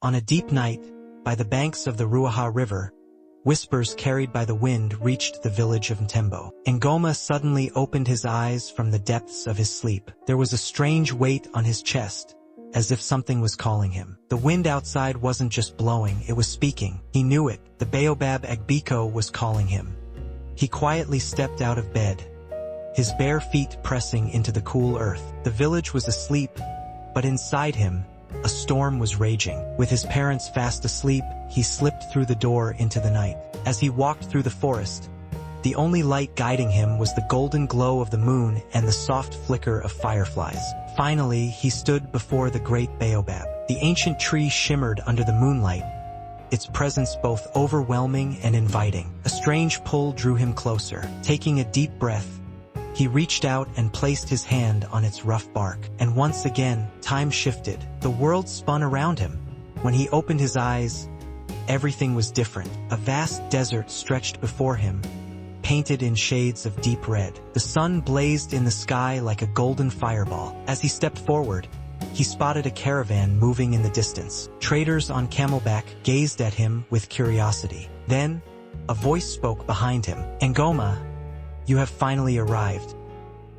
On a deep night, by the banks of the Ruaha River, whispers carried by the wind reached the village of Ntembo. Ngoma suddenly opened his eyes from the depths of his sleep. There was a strange weight on his chest, as if something was calling him. The wind outside wasn't just blowing, it was speaking. He knew it. The Baobab Agbeko was calling him. He quietly stepped out of bed, his bare feet pressing into the cool earth. The village was asleep, but inside him, a storm was raging. With his parents fast asleep, he slipped through the door into the night. As he walked through the forest, the only light guiding him was the golden glow of the moon and the soft flicker of fireflies. Finally, he stood before the great Baobab. The ancient tree shimmered under the moonlight, its presence both overwhelming and inviting. A strange pull drew him closer. Taking a deep breath, he reached out and placed his hand on its rough bark. And once again, time shifted. The world spun around him. When he opened his eyes, everything was different. A vast desert stretched before him, painted in shades of deep red. The sun blazed in the sky like a golden fireball. As he stepped forward, he spotted a caravan moving in the distance. Traders on camelback gazed at him with curiosity. Then, a voice spoke behind him. Ngoma, you have finally arrived.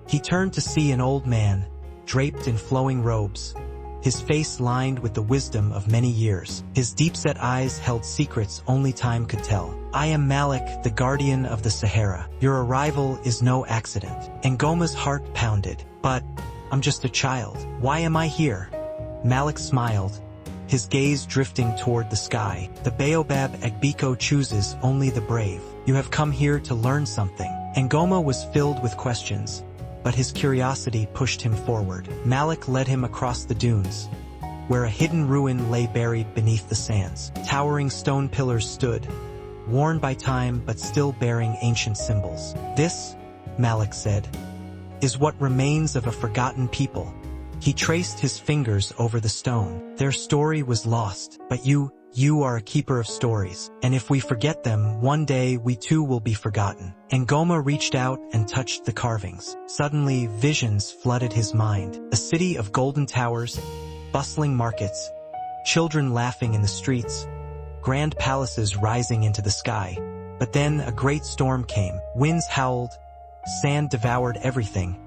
He turned to see an old man, draped in flowing robes, his face lined with the wisdom of many years. His deep-set eyes held secrets only time could tell. I am Malik, the guardian of the Sahara. Your arrival is no accident. Ngoma's heart pounded. But I'm just a child. Why am I here? Malik smiled, his gaze drifting toward the sky. The Baobab Agbeko chooses only the brave. You have come here to learn something. Ngoma was filled with questions, but his curiosity pushed him forward. Malik led him across the dunes, where a hidden ruin lay buried beneath the sands. Towering stone pillars stood, worn by time but still bearing ancient symbols. This, Malik said, is what remains of a forgotten people. He traced his fingers over the stone. Their story was lost, but you are a keeper of stories, and if we forget them, one day we too will be forgotten. Ngoma reached out and touched the carvings. Suddenly, visions flooded his mind. A city of golden towers, bustling markets, children laughing in the streets, grand palaces rising into the sky. But then a great storm came. Winds howled, sand devoured everything,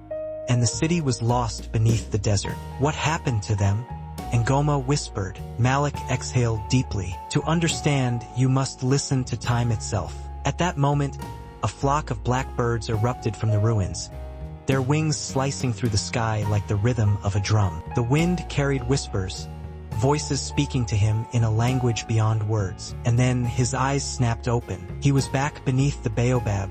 and the city was lost beneath the desert. What happened to them? Ngoma whispered. Malik exhaled deeply. To understand, you must listen to time itself. At that moment, a flock of blackbirds erupted from the ruins, their wings slicing through the sky like the rhythm of a drum. The wind carried whispers, voices speaking to him in a language beyond words. And then his eyes snapped open. He was back beneath the baobab,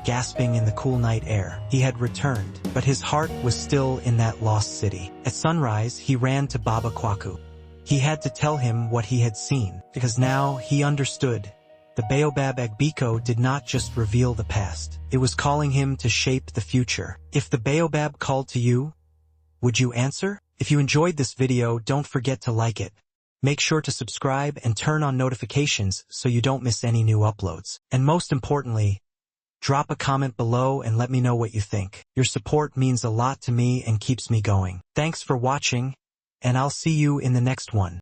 gasping in the cool night air. He had returned, but his heart was still in that lost city. At sunrise, he ran to Baba Kwaku. He had to tell him what he had seen, because now he understood. The Baobab Agbeko did not just reveal the past. It was calling him to shape the future. If the Baobab called to you, would you answer? If you enjoyed this video, don't forget to like it. Make sure to subscribe and turn on notifications so you don't miss any new uploads. And most importantly, drop a comment below and let me know what you think. Your support means a lot to me and keeps me going. Thanks for watching, and I'll see you in the next one.